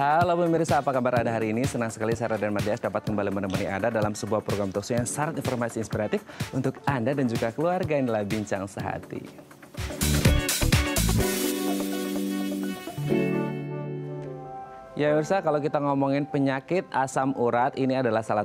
Halo pemirsa, apa kabar Anda hari ini? Senang sekali saya Raden Mardias dapat kembali menemani Anda dalam sebuah program talkshow yang syarat informasi inspiratif untuk Anda dan juga keluarga. Inilah Bincang Sehati. Ya pemirsa, kalau kita ngomongin penyakit asam urat, ini adalah salah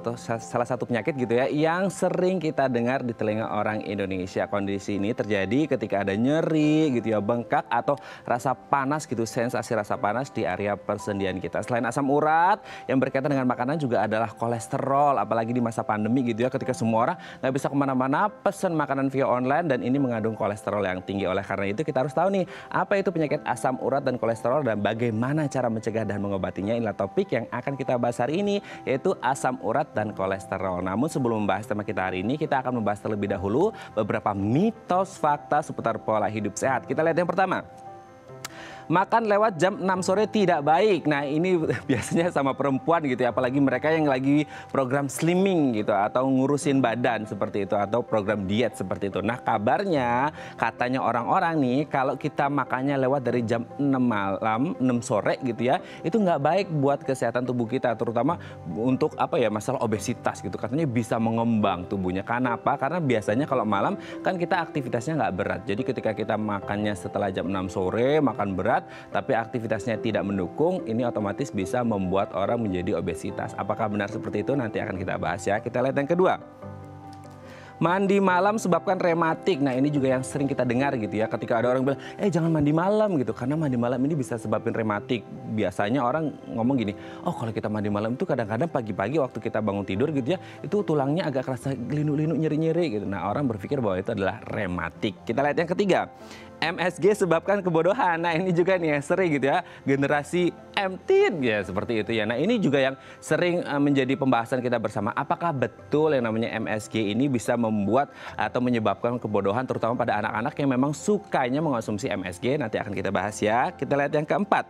satu penyakit gitu ya yang sering kita dengar di telinga orang Indonesia. Kondisi ini terjadi ketika ada nyeri gitu ya, bengkak atau rasa panas gitu, sensasi rasa panas di area persendian kita. Selain asam urat, yang berkaitan dengan makanan juga adalah kolesterol, apalagi di masa pandemi gitu ya, ketika semua orang nggak bisa kemana-mana, pesen makanan via online dan ini mengandung kolesterol yang tinggi. Oleh karena itu kita harus tahu nih, apa itu penyakit asam urat dan kolesterol dan bagaimana cara mencegah dan mengobatinya. Inilah topik yang akan kita bahas hari ini, yaitu asam urat dan kolesterol. Namun sebelum membahas tema kita hari ini, kita akan membahas terlebih dahulu beberapa mitos fakta seputar pola hidup sehat. Kita lihat yang pertama. Makan lewat jam 6 sore tidak baik. Nah ini biasanya sama perempuan gitu ya, apalagi mereka yang lagi program slimming gitu atau ngurusin badan seperti itu atau program diet seperti itu. Nah kabarnya katanya orang-orang nih kalau kita makannya lewat dari jam 6 malam, 6 sore gitu ya, itu nggak baik buat kesehatan tubuh kita, terutama untuk apa ya, masalah obesitas gitu. Katanya bisa mengembang tubuhnya. Karena apa? Karena biasanya kalau malam kan kita aktivitasnya nggak berat. Jadi ketika kita makannya setelah jam 6 sore, makan berat tapi aktivitasnya tidak mendukung, ini otomatis bisa membuat orang menjadi obesitas. Apakah benar seperti itu? Nanti akan kita bahas ya. Kita lihat yang kedua. Mandi malam sebabkan rematik. Nah ini juga yang sering kita dengar gitu ya, ketika ada orang bilang, jangan mandi malam gitu, karena mandi malam ini bisa sebabin rematik. Biasanya orang ngomong gini, oh kalau kita mandi malam itu kadang-kadang pagi-pagi waktu kita bangun tidur gitu ya, itu tulangnya agak kerasa linu-linu, nyeri-nyeri gitu. Nah orang berpikir bahwa itu adalah rematik. Kita lihat yang ketiga. MSG sebabkan kebodohan. Nah ini juga nih yang sering gitu ya, generasi M-Teen ya seperti itu ya. Nah ini juga yang sering menjadi pembahasan kita bersama. Apakah betul yang namanya MSG ini bisa membuat atau menyebabkan kebodohan, terutama pada anak-anak yang memang sukanya mengonsumsi MSG? Nanti akan kita bahas ya. Kita lihat yang keempat.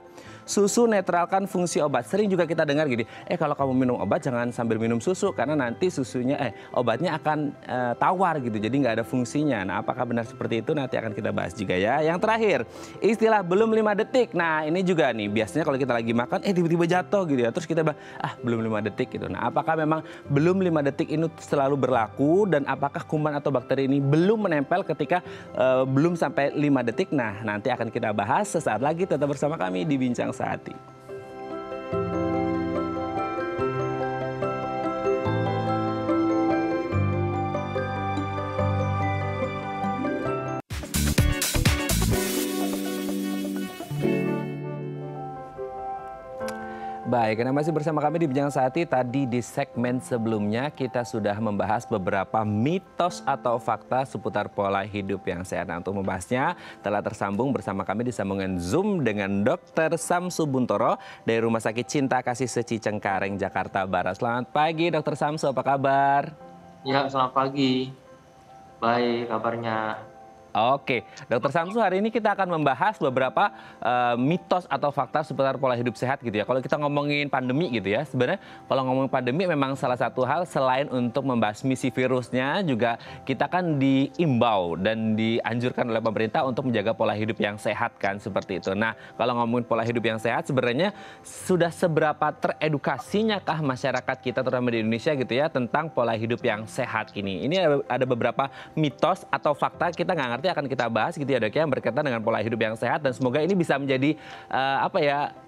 Susu netralkan fungsi obat. Sering juga kita dengar gini, kalau kamu minum obat jangan sambil minum susu karena nanti susunya obatnya akan tawar gitu, jadi nggak ada fungsinya. Nah apakah benar seperti itu? Nanti akan kita bahas juga ya. Yang terakhir, istilah belum 5 detik. Nah ini juga nih, biasanya kalau kita lagi makan tiba-tiba jatuh gitu ya, terus kita bilang belum 5 detik gitu. Nah apakah memang belum 5 detik ini selalu berlaku, dan apakah kuman atau bakteri ini belum menempel ketika belum sampai 5 detik? Nah nanti akan kita bahas sesaat lagi, tetap bersama kami di Bincang Sehati. Baik, karena masih bersama kami di Bincang Sehati. Tadi di segmen sebelumnya kita sudah membahas beberapa mitos atau fakta seputar pola hidup yang sehat. Nah, untuk membahasnya telah tersambung bersama kami di sambungan Zoom dengan Dr. Samsu Buntoro dari Rumah Sakit Cinta Kasih Seci Cengkareng, Jakarta Barat. Selamat pagi Dr. Samsu, apa kabar? Ya, selamat pagi. Baik kabarnya. Oke, Dr. Samsu, hari ini kita akan membahas beberapa mitos atau fakta seputar pola hidup sehat gitu ya. Kalau kita ngomongin pandemi gitu ya, sebenarnya kalau ngomongin pandemi memang salah satu hal selain untuk membasmi virusnya, juga kita kan diimbau dan dianjurkan oleh pemerintah untuk menjaga pola hidup yang sehat kan, seperti itu. Nah, kalau ngomongin pola hidup yang sehat, sebenarnya sudah seberapa teredukasinya kah masyarakat kita terutama di Indonesia gitu ya tentang pola hidup yang sehat ini? Ini ada beberapa mitos atau fakta kita nggak ngerti, akan kita bahas gitu ya Dok ya, yang berkaitan dengan pola hidup yang sehat, dan semoga ini bisa menjadi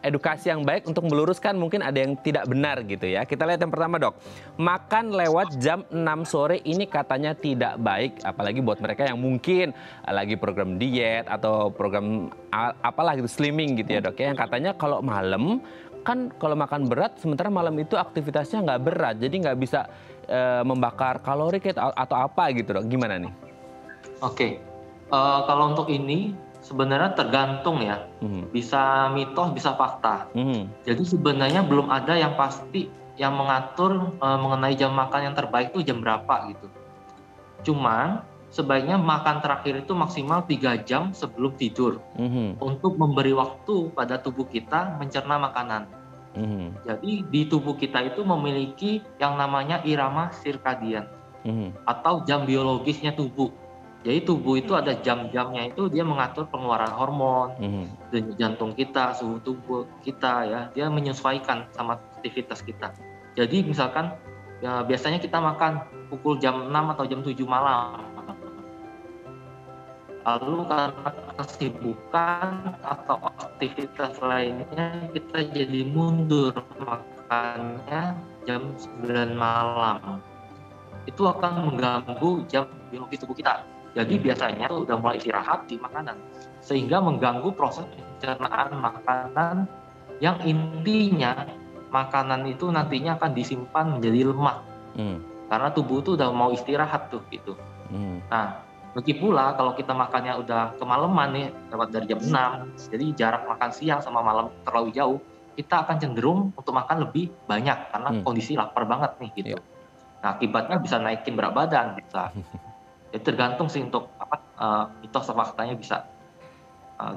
edukasi yang baik untuk meluruskan mungkin ada yang tidak benar gitu ya. Kita lihat yang pertama Dok, makan lewat jam 6 sore ini katanya tidak baik, apalagi buat mereka yang mungkin lagi program diet atau program apalah gitu, slimming gitu ya Dok ya, yang katanya kalau malam kan kalau makan berat, sementara malam itu aktivitasnya nggak berat, jadi nggak bisa membakar kalori atau apa gitu Dok, gimana nih? Oke. Kalau untuk ini sebenarnya tergantung ya, bisa mitos, bisa fakta. Jadi sebenarnya belum ada yang pasti yang mengatur mengenai jam makan yang terbaik itu jam berapa gitu. Cuman sebaiknya makan terakhir itu maksimal 3 jam sebelum tidur untuk memberi waktu pada tubuh kita mencerna makanan. Jadi di tubuh kita itu memiliki yang namanya irama sirkadian atau jam biologisnya tubuh. Jadi tubuh itu ada jam-jamnya itu dia mengatur pengeluaran hormon, denyut jantung kita, suhu tubuh kita ya, dia menyesuaikan sama aktivitas kita. Jadi misalkan ya biasanya kita makan pukul jam 6 atau jam 7 malam. Lalu karena kesibukan atau aktivitas lainnya kita jadi mundur makannya jam 9 malam. Itu akan mengganggu jam biologi tubuh kita. Jadi biasanya itu udah mulai istirahat di makanan, sehingga mengganggu proses pencernaan makanan yang intinya makanan itu nantinya akan disimpan menjadi lemak. Karena tubuh itu udah mau istirahat tuh gitu. Nah, begitu pula kalau kita makannya udah kemalaman nih, lewat dari jam 6, jadi jarak makan siang sama malam terlalu jauh, kita akan cenderung untuk makan lebih banyak karena kondisi lapar banget nih gitu. Nah, akibatnya bisa naikin berat badan, bisa. Jadi tergantung sih untuk mitos atau faktanya bisa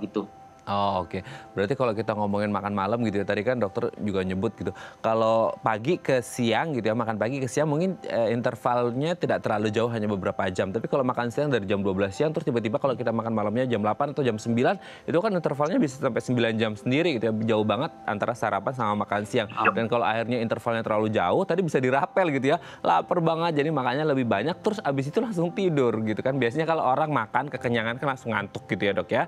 gitu. Oh, oke. Berarti kalau kita ngomongin makan malam gitu ya, tadi kan dokter juga nyebut gitu. Kalau pagi ke siang gitu ya, makan pagi ke siang mungkin intervalnya tidak terlalu jauh, hanya beberapa jam. Tapi kalau makan siang dari jam 12 siang, terus tiba-tiba kalau kita makan malamnya jam 8 atau jam 9, itu kan intervalnya bisa sampai 9 jam sendiri gitu ya. Jauh banget antara sarapan sama makan siang. Dan kalau akhirnya intervalnya terlalu jauh, tadi bisa dirapel gitu ya. Lapar banget, jadi makannya lebih banyak, terus abis itu langsung tidur gitu kan. Biasanya kalau orang makan kekenyangan kan langsung ngantuk gitu ya dok ya.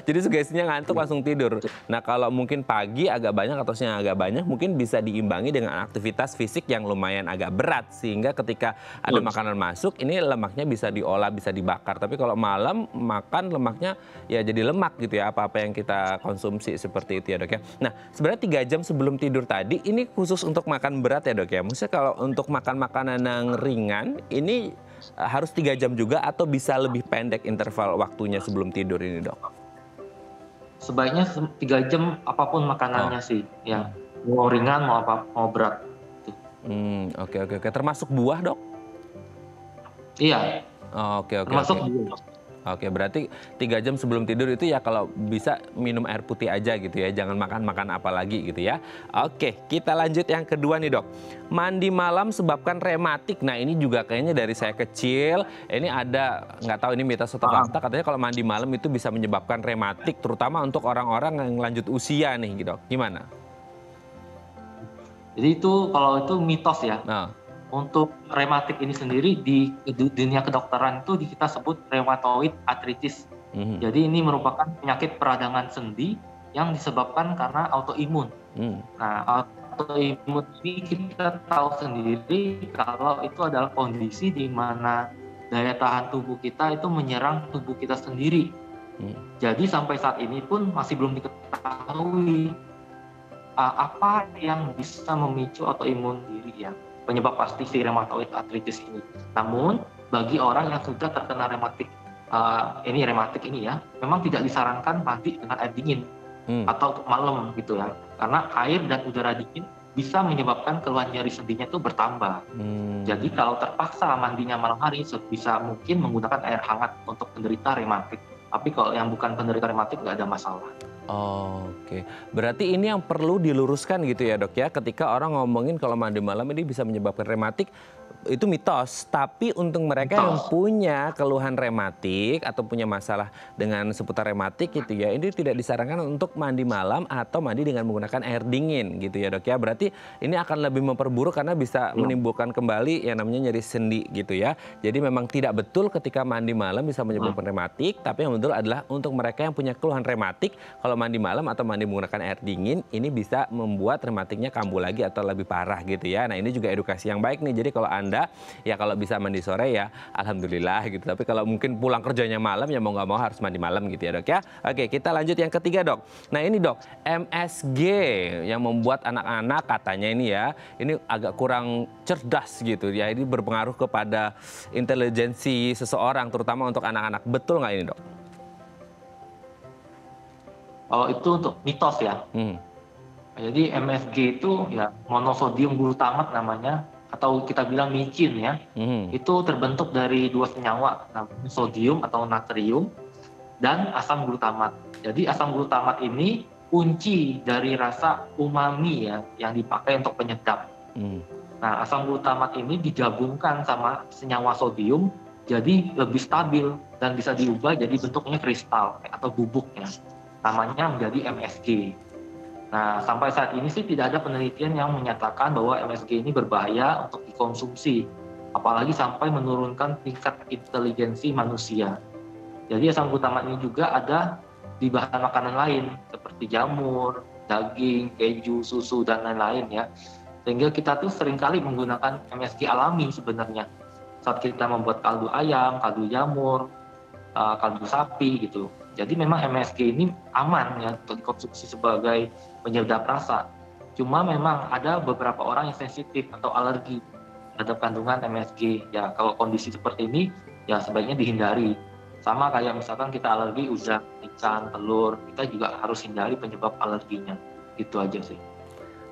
Jadi sugestinya ngantuk langsung tidur. Nah kalau mungkin pagi agak banyak atau siang agak banyak, mungkin bisa diimbangi dengan aktivitas fisik yang lumayan agak berat. Sehingga ketika ada makanan masuk, ini lemaknya bisa diolah, bisa dibakar. Tapi kalau malam makan lemaknya ya jadi lemak gitu ya, apa-apa yang kita konsumsi seperti itu ya dok ya. Nah sebenarnya 3 jam sebelum tidur tadi, ini khusus untuk makan berat ya dok ya. Maksudnya kalau untuk makan makanan yang ringan, ini harus 3 jam juga atau bisa lebih pendek interval waktunya sebelum tidur ini dok? Sebaiknya 3 jam apapun makanannya sih, ya mau ringan mau berat. Oke. Termasuk buah dok? Iya. Oke. Termasuk buah. Oke, berarti 3 jam sebelum tidur itu ya kalau bisa minum air putih aja gitu ya, jangan makan apa lagi gitu ya. Oke, kita lanjut yang kedua nih dok. Mandi malam sebabkan rematik. Nah ini juga kayaknya dari saya kecil, ini ada, nggak tahu ini mitos atau fakta, katanya kalau mandi malam itu bisa menyebabkan rematik, terutama untuk orang-orang yang lanjut usia nih gitu. Gimana? Jadi itu kalau itu mitos ya. Untuk rematik ini sendiri di dunia kedokteran itu kita sebut rheumatoid arthritis. Jadi ini merupakan penyakit peradangan sendi yang disebabkan karena autoimun. Nah, autoimun ini kita tahu sendiri kalau itu adalah kondisi di mana daya tahan tubuh kita itu menyerang tubuh kita sendiri. Jadi sampai saat ini pun masih belum diketahui apa yang bisa memicu autoimun diri ya. Penyebab pasti si rheumatoid arthritis ini. Namun bagi orang yang sudah terkena rematik ini ya, memang tidak disarankan mandi dengan air dingin atau malam gitu ya, karena air dan udara dingin bisa menyebabkan keluhan nyeri sendinya itu bertambah. Jadi kalau terpaksa mandinya malam hari, bisa mungkin menggunakan air hangat untuk penderita rematik. Tapi kalau yang bukan penderita rematik nggak ada masalah. Oke, berarti ini yang perlu diluruskan gitu ya dok ya, ketika orang ngomongin kalau mandi malam ini bisa menyebabkan rematik, itu mitos. Tapi untuk mereka yang punya keluhan rematik atau punya masalah dengan seputar rematik gitu ya, ini tidak disarankan untuk mandi malam atau mandi dengan menggunakan air dingin gitu ya dok ya. Berarti ini akan lebih memperburuk karena bisa menimbulkan kembali yang namanya nyeri sendi gitu ya. Jadi memang tidak betul ketika mandi malam bisa menyebabkan rematik, tapi yang betul adalah untuk mereka yang punya keluhan rematik, kalau mandi malam atau mandi menggunakan air dingin, ini bisa membuat rematiknya kambuh lagi atau lebih parah gitu ya. Nah ini juga edukasi yang baik nih. Jadi kalau Anda ya kalau bisa mandi sore ya alhamdulillah gitu. Tapi kalau mungkin pulang kerjanya malam ya mau nggak mau harus mandi malam gitu ya dok ya. Oke, kita lanjut yang ketiga dok. Nah ini dok, MSG yang membuat anak-anak katanya ini ya, ini agak kurang cerdas gitu ya. Ini berpengaruh kepada intelijensi seseorang terutama untuk anak-anak. Betul nggak ini dok? Oh itu untuk mitos ya. Jadi MSG itu ya monosodium glutamat namanya, atau kita bilang micin ya. Itu terbentuk dari 2 senyawa, namanya sodium atau natrium dan asam glutamat. Jadi asam glutamat ini kunci dari rasa umami ya yang dipakai untuk penyedap. Nah asam glutamat ini digabungkan sama senyawa sodium jadi lebih stabil dan bisa diubah jadi bentuknya kristal atau bubuknya. Namanya menjadi MSG. Nah, sampai saat ini sih tidak ada penelitian yang menyatakan bahwa MSG ini berbahaya untuk dikonsumsi, apalagi sampai menurunkan tingkat inteligensi manusia. Jadi asam glutamat ini juga ada di bahan makanan lain seperti jamur, daging, keju, susu, dan lain-lain ya. Sehingga kita tuh seringkali menggunakan MSG alami sebenarnya saat kita membuat kaldu ayam, kaldu jamur, kaldu sapi gitu. Jadi memang MSG ini aman ya untuk dikonsumsi sebagai penyedap rasa. Cuma memang ada beberapa orang yang sensitif atau alergi terhadap kandungan MSG. Ya kalau kondisi seperti ini ya sebaiknya dihindari. Sama kayak misalkan kita alergi udang, ikan, telur, kita juga harus hindari penyebab alerginya. Gitu aja sih.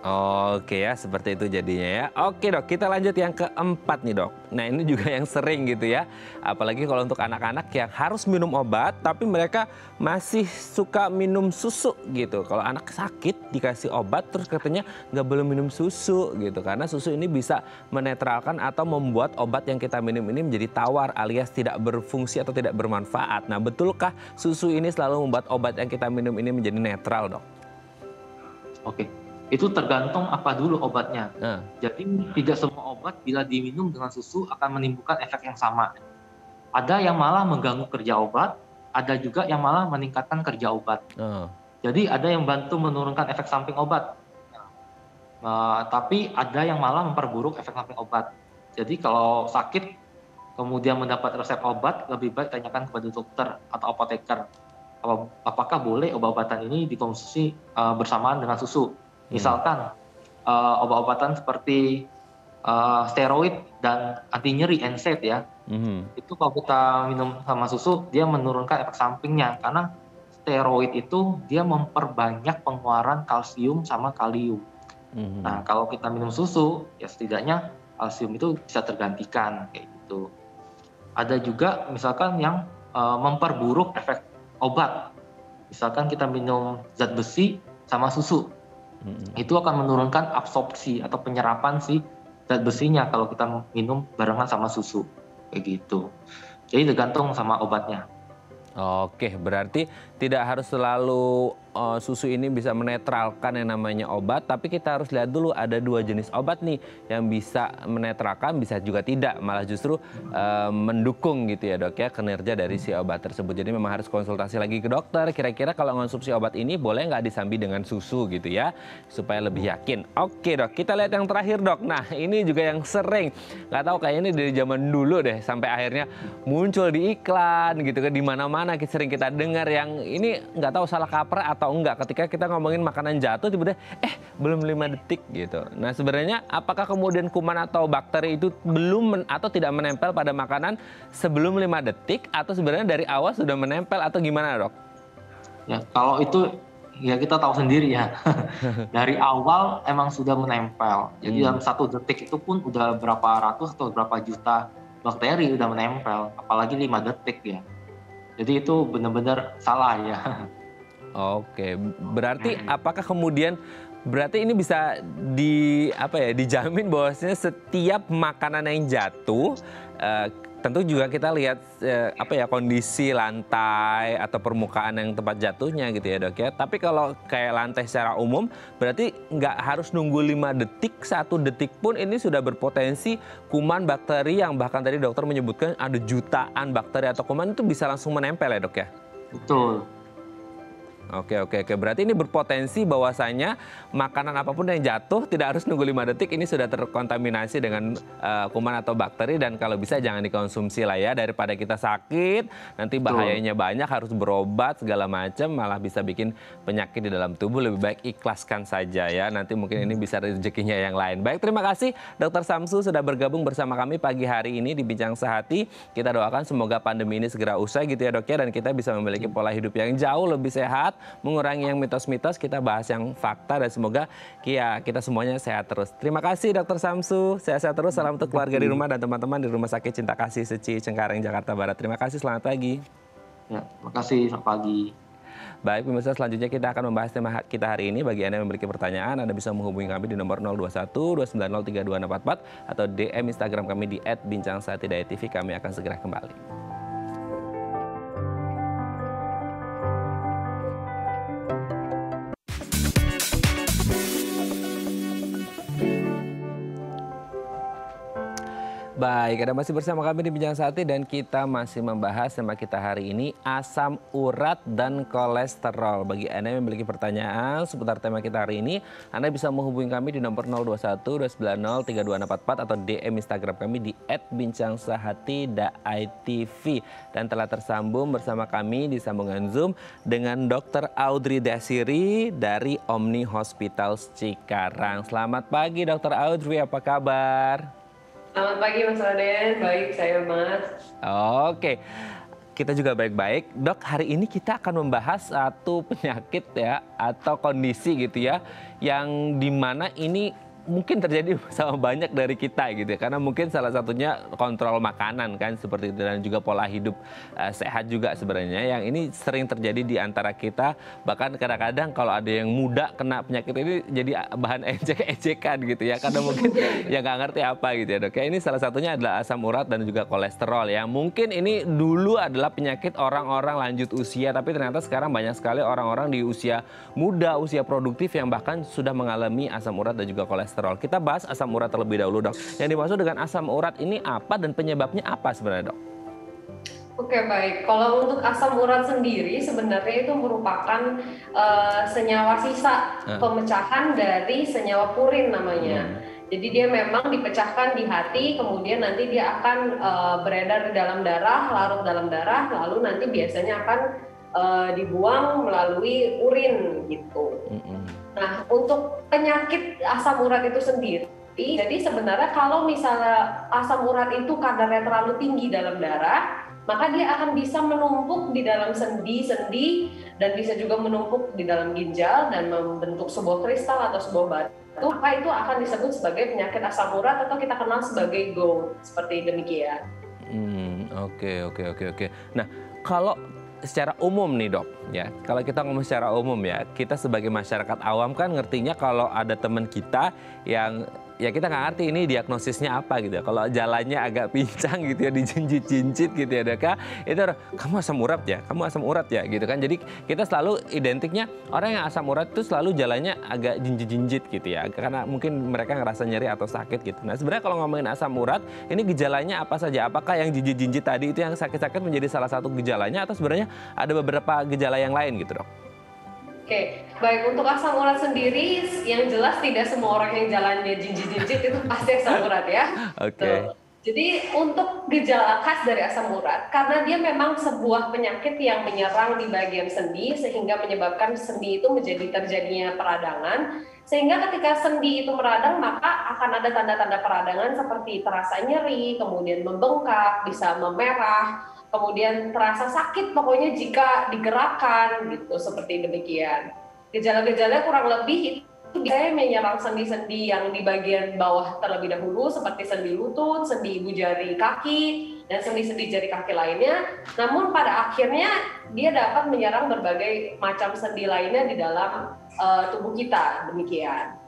Oke ya, seperti itu jadinya ya. Oke dok, kita lanjut yang keempat nih dok. Nah ini juga yang sering gitu ya. Apalagi kalau untuk anak-anak yang harus minum obat, tapi mereka masih suka minum susu gitu. Kalau anak sakit dikasih obat, terus katanya nggak boleh minum susu gitu. Karena susu ini bisa menetralkan atau membuat obat yang kita minum ini menjadi tawar alias tidak berfungsi atau tidak bermanfaat. Nah betulkah susu ini selalu membuat obat yang kita minum ini menjadi netral dok? Oke. Itu tergantung apa dulu obatnya. Jadi tidak semua obat bila diminum dengan susu akan menimbulkan efek yang sama. Ada yang malah mengganggu kerja obat, ada juga yang malah meningkatkan kerja obat. Jadi ada yang bantu menurunkan efek samping obat. Tapi ada yang malah memperburuk efek samping obat. Jadi kalau sakit kemudian mendapat resep obat, lebih baik tanyakan kepada dokter atau apoteker. Apakah boleh obat-obatan ini dikonsumsi bersamaan dengan susu? Misalkan obat-obatan seperti steroid dan anti nyeri NSAID ya, itu kalau kita minum sama susu dia menurunkan efek sampingnya karena steroid itu dia memperbanyak pengeluaran kalsium sama kalium. Nah kalau kita minum susu ya setidaknya kalsium itu bisa tergantikan kayak gitu. Ada juga misalkan yang memperburuk efek obat, misalkan kita minum zat besi sama susu. Itu akan menurunkan absorpsi atau penyerapan si zat besinya kalau kita minum barengan sama susu kayak gitu. Jadi tergantung sama obatnya. Oke, berarti tidak harus selalu susu ini bisa menetralkan yang namanya obat, tapi kita harus lihat dulu ada dua jenis obat nih yang bisa menetralkan, bisa juga tidak, malah justru mendukung gitu ya dok ya kinerja dari si obat tersebut. Jadi memang harus konsultasi lagi ke dokter, kira-kira kalau mengonsumsi obat ini boleh nggak disambi dengan susu gitu ya, supaya lebih yakin. Oke dok, kita lihat yang terakhir dok. Nah ini juga yang sering, nggak tahu kayaknya ini dari zaman dulu deh sampai akhirnya muncul di iklan gitu kan, di mana-mana sering kita dengar yang ini nggak tahu salah kaprah atau enggak ketika kita ngomongin makanan jatuh tiba-tiba belum 5 detik gitu. Nah sebenarnya apakah kemudian kuman atau bakteri itu belum atau tidak menempel pada makanan sebelum 5 detik atau sebenarnya dari awal sudah menempel atau gimana dok? Ya kalau itu ya kita tahu sendiri ya. Dari awal emang sudah menempel. Jadi dalam 1 detik itu pun udah berapa ratus atau berapa juta bakteri udah menempel, apalagi 5 detik ya. Jadi itu benar-benar salah ya. Oke, berarti apakah kemudian berarti ini bisa dijamin bahwasanya setiap makanan yang jatuh tentu juga kita lihat kondisi lantai atau permukaan yang tempat jatuhnya gitu ya dok ya. Tapi kalau kayak lantai secara umum berarti nggak harus nunggu 5 detik, 1 detik pun ini sudah berpotensi kuman bakteri yang bahkan tadi dokter menyebutkan ada jutaan bakteri atau kuman itu bisa langsung menempel ya dok ya? Betul. Oke, berarti ini berpotensi bahwasanya makanan apapun yang jatuh tidak harus nunggu 5 detik, ini sudah terkontaminasi dengan kuman atau bakteri dan kalau bisa jangan dikonsumsi lah ya, daripada kita sakit, nanti bahayanya banyak, harus berobat segala macam, malah bisa bikin penyakit di dalam tubuh, lebih baik ikhlaskan saja ya, nanti mungkin ini bisa rezekinya yang lain. Baik, terima kasih Dr. Samsu sudah bergabung bersama kami pagi hari ini di Bincang Sehati. Kita doakan semoga pandemi ini segera usai gitu ya dok ya, dan kita bisa memiliki pola hidup yang jauh lebih sehat, mengurangi yang mitos-mitos, kita bahas yang fakta dan semoga kita semuanya sehat terus. Terima kasih Dr. Samsu, sehat-sehat terus, salam untuk keluarga di rumah dan teman-teman di Rumah Sakit Cinta Kasih Seci Cengkareng, Jakarta Barat. Terima kasih, selamat pagi. Ya, terima kasih, selamat pagi. Baik, pemirsa, selanjutnya kita akan membahas tema kita hari ini. Bagi Anda yang memiliki pertanyaan, Anda bisa menghubungi kami di nomor 021 290 32644 atau DM Instagram kami di @bincangsahatidayatv. Kami akan segera kembali. Baik, Anda masih bersama kami di Bincang Sehati dan kita masih membahas tema kita hari ini, asam urat dan kolesterol. Bagi Anda yang memiliki pertanyaan seputar tema kita hari ini, Anda bisa menghubungi kami di nomor 021 290 32644 atau DM Instagram kami di @bincangsahatidayatv. Dan telah tersambung bersama kami di sambungan Zoom dengan Dr. Audrey Dasiri dari Omni Hospital Cikarang. Selamat pagi Dr. Audrey, apa kabar? Selamat pagi Mas Raden, baik saya Mas. Oke, kita juga baik-baik. Dok, hari ini kita akan membahas satu penyakit ya atau kondisi gitu ya, yang dimana ini mungkin terjadi sama banyak dari kita gitu ya, karena mungkin salah satunya kontrol makanan kan seperti itu, dan juga pola hidup sehat juga sebenarnya yang ini sering terjadi di antara kita. Bahkan kadang-kadang kalau ada yang muda kena penyakit ini jadi bahan ejek-ejekan gitu ya, karena mungkin ya nggak ngerti apa gitu ya Dok ya. Ini salah satunya adalah asam urat dan juga kolesterol ya. Mungkin ini dulu adalah penyakit orang-orang lanjut usia, tapi ternyata sekarang banyak sekali orang-orang di usia muda, usia produktif yang bahkan sudah mengalami asam urat dan juga kolesterol. Kita bahas asam urat terlebih dahulu Dok. Yang dimaksud dengan asam urat ini apa dan penyebabnya apa sebenarnya Dok? Oke baik, kalau untuk asam urat sendiri sebenarnya itu merupakan senyawa sisa pemecahan dari senyawa purin namanya. Jadi dia memang dipecahkan di hati, kemudian nanti dia akan beredar di dalam darah, larut dalam darah, lalu nanti biasanya akan dibuang melalui urin gitu. Nah, untuk penyakit asam urat itu sendiri, jadi sebenarnya kalau misalnya asam urat itu kadarnya terlalu tinggi dalam darah, maka dia akan bisa menumpuk di dalam sendi-sendi dan bisa juga menumpuk di dalam ginjal dan membentuk sebuah kristal atau sebuah batu. Maka itu akan disebut sebagai penyakit asam urat atau kita kenal sebagai GORD, seperti demikian. Oke. Nah, kalau secara umum nih Dok, ya kalau kita ngomong secara umum ya, kita sebagai masyarakat awam kan ngertinya kalau ada teman kita yang ya kita nggak ngerti ini diagnosisnya apa gitu ya. Kalau jalannya agak pincang gitu ya, dijinjit-jinjit gitu ya Dok ya, itu kamu asam urat ya, kamu asam urat ya gitu kan. Jadi kita selalu identiknya orang yang asam urat itu selalu jalannya agak jinjit-jinjit gitu ya, karena mungkin mereka ngerasa nyeri atau sakit gitu. Nah sebenarnya kalau ngomongin asam urat, ini gejalanya apa saja? Apakah yang jinjit-jinjit tadi itu yang sakit-sakit menjadi salah satu gejalanya, atau sebenarnya ada beberapa gejala yang lain gitu Dok? Oke, baik, untuk asam urat sendiri yang jelas tidak semua orang yang jalannya jinjit-jinjit itu pasti asam urat ya. Oke. Jadi untuk gejala khas dari asam urat, karena dia memang sebuah penyakit yang menyerang di bagian sendi sehingga menyebabkan sendi itu menjadi terjadinya peradangan, sehingga ketika sendi itu meradang maka akan ada tanda-tanda peradangan seperti terasa nyeri, kemudian membengkak, bisa memerah, kemudian terasa sakit pokoknya jika digerakkan gitu, seperti demikian. Gejala-gejalanya kurang lebih itu biasanya menyerang sendi-sendi yang di bagian bawah terlebih dahulu seperti sendi lutut, sendi ibu jari kaki, dan sendi-sendi jari kaki lainnya. Namun pada akhirnya dia dapat menyerang berbagai macam sendi lainnya di dalam tubuh kita, demikian.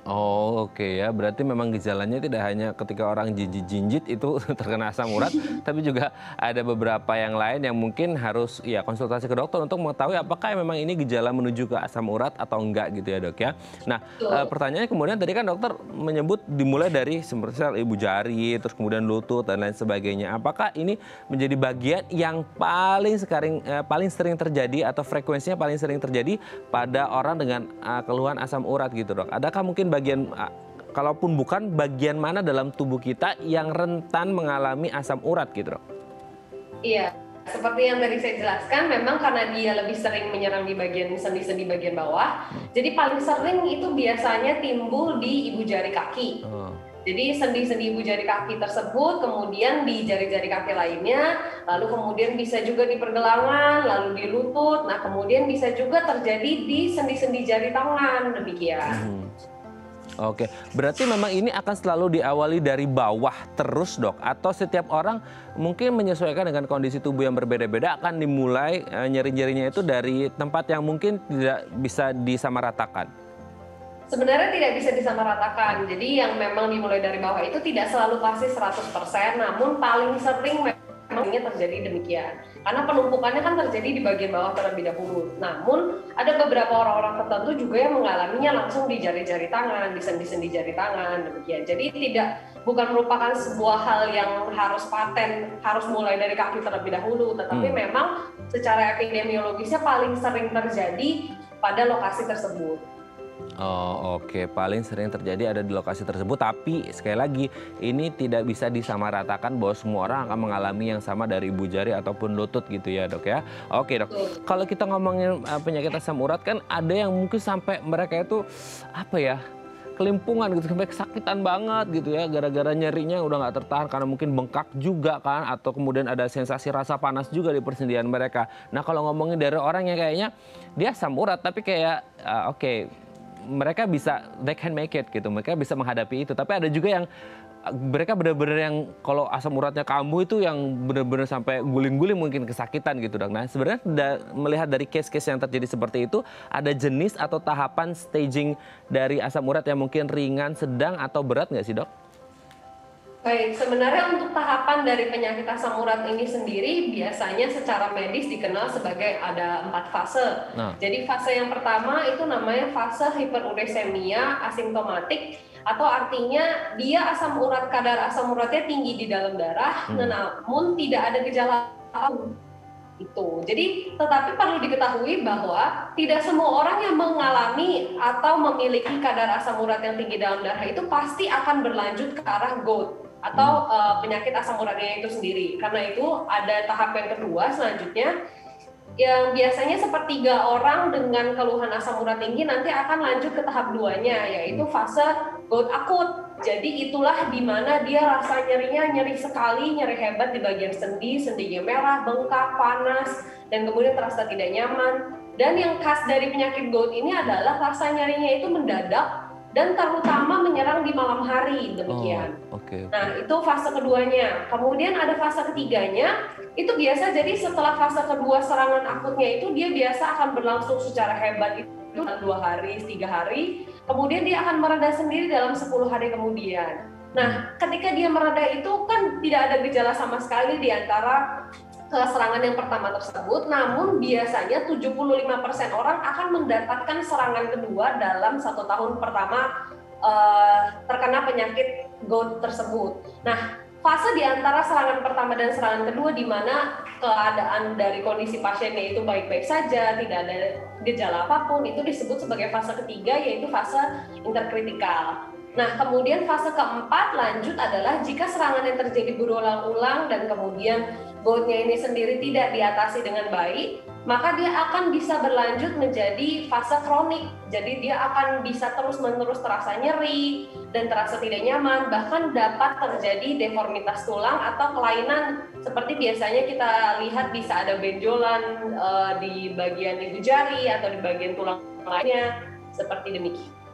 Oke ya, berarti memang gejalanya tidak hanya ketika orang jinjit-jinjit itu terkena asam urat, tapi juga ada beberapa yang lain yang mungkin harus ya konsultasi ke dokter untuk mengetahui apakah memang ini gejala menuju ke asam urat atau enggak gitu ya Dok ya. Nah, pertanyaannya kemudian tadi kan dokter menyebut dimulai dari seperti ibu jari, terus kemudian lutut dan lain sebagainya. Apakah ini menjadi bagian yang paling sering terjadi atau frekuensinya paling sering terjadi pada orang dengan keluhan asam urat gitu Dok? Adakah mungkin bagian, kalaupun bukan, bagian mana dalam tubuh kita yang rentan mengalami asam urat gitu Dok? Iya, seperti yang tadi saya jelaskan, memang karena dia lebih sering menyerang di bagian sendi-sendi bagian bawah, jadi paling sering itu biasanya timbul di ibu jari kaki. Jadi sendi-sendi ibu jari kaki tersebut, kemudian di jari-jari kaki lainnya, lalu kemudian bisa juga di pergelangan, lalu di lutut, nah kemudian bisa juga terjadi di sendi-sendi jari tangan, demikian. Oke, berarti memang ini akan selalu diawali dari bawah terus dok? Atau setiap orang mungkin menyesuaikan dengan kondisi tubuh yang berbeda-beda akan dimulai nyeri-nyerinya itu dari tempat yang mungkin tidak bisa disamaratakan? Sebenarnya tidak bisa disamaratakan. Jadi yang memang dimulai dari bawah itu tidak selalu pasti 100%, namun paling sering memangnya terjadi demikian. Karena penumpukannya kan terjadi di bagian bawah terlebih dahulu. Namun ada beberapa orang-orang tertentu juga yang mengalaminya langsung di jari-jari tangan, di sendi-sendi jari tangan, demikian. Jadi bukan merupakan sebuah hal yang harus paten, harus mulai dari kaki terlebih dahulu, tetapi memang secara epidemiologisnya paling sering terjadi pada lokasi tersebut. Oh oke, paling sering terjadi ada di lokasi tersebut, tapi sekali lagi ini tidak bisa disamaratakan bahwa semua orang akan mengalami yang sama dari ibu jari ataupun lutut gitu ya dok ya. Oke dok, kalau kita ngomongin penyakit asam urat kan ada yang mungkin sampai mereka itu apa ya, kelimpungan gitu, sampai kesakitan banget gitu ya, gara-gara nyerinya udah nggak tertahan karena mungkin bengkak juga kan, atau kemudian ada sensasi rasa panas juga di persendian mereka. Nah kalau ngomongin dari orang yang kayaknya dia asam urat tapi kayak oke, mereka bisa, they can make it gitu, mereka bisa menghadapi itu. Tapi ada juga yang mereka benar-benar yang kalau asam uratnya kambuh itu yang benar-benar sampai guling-guling mungkin kesakitan gitu dok. Nah sebenarnya melihat dari case-case yang terjadi seperti itu, ada jenis atau tahapan staging dari asam urat yang mungkin ringan, sedang atau berat nggak sih dok? Baik, sebenarnya untuk tahapan dari penyakit asam urat ini sendiri biasanya secara medis dikenal sebagai ada 4 fase. Jadi fase yang pertama itu namanya fase hiperuricemia asimptomatik, atau artinya dia kadar asam uratnya tinggi di dalam darah, namun tidak ada gejala itu. Jadi tetapi perlu diketahui bahwa tidak semua orang yang mengalami atau memiliki kadar asam urat yang tinggi dalam darah itu pasti akan berlanjut ke arah GOUT atau penyakit asam uratnya itu sendiri. Karena itu ada tahap yang kedua selanjutnya yang biasanya sepertiga orang dengan keluhan asam urat tinggi nanti akan lanjut ke tahap 2-nya, yaitu fase GOUT akut. Jadi itulah di mana dia rasa nyerinya nyeri sekali, nyeri hebat di bagian sendi, sendinya merah, bengkak, panas, dan kemudian terasa tidak nyaman. Dan yang khas dari penyakit GOUT ini adalah rasa nyerinya itu mendadak dan terutama menyerang di malam hari, demikian. Nah itu fase keduanya. Kemudian ada fase ketiganya, itu biasa jadi setelah fase kedua serangan akutnya itu dia biasa akan berlangsung secara hebat itu 2 hari, 3 hari, kemudian dia akan mereda sendiri dalam 10 hari kemudian. Nah ketika dia mereda itu kan tidak ada gejala sama sekali di antara serangan yang pertama tersebut, namun biasanya 75% orang akan mendapatkan serangan kedua dalam 1 tahun pertama terkena penyakit GOUT tersebut. Nah, fase di antara serangan pertama dan serangan kedua di mana keadaan dari kondisi pasiennya itu baik-baik saja, tidak ada gejala apapun, itu disebut sebagai fase ketiga, yaitu fase interkritikal. Nah, kemudian fase keempat lanjut adalah jika serangan yang terjadi berulang-ulang dan kemudian GOUT-nya ini sendiri tidak diatasi dengan baik, maka dia akan bisa berlanjut menjadi fase kronik. Jadi dia akan bisa terus-menerus terasa nyeri dan terasa tidak nyaman, bahkan dapat terjadi deformitas tulang atau kelainan seperti biasanya kita lihat bisa ada benjolan di bagian ibu jari atau di bagian tulang lainnya, seperti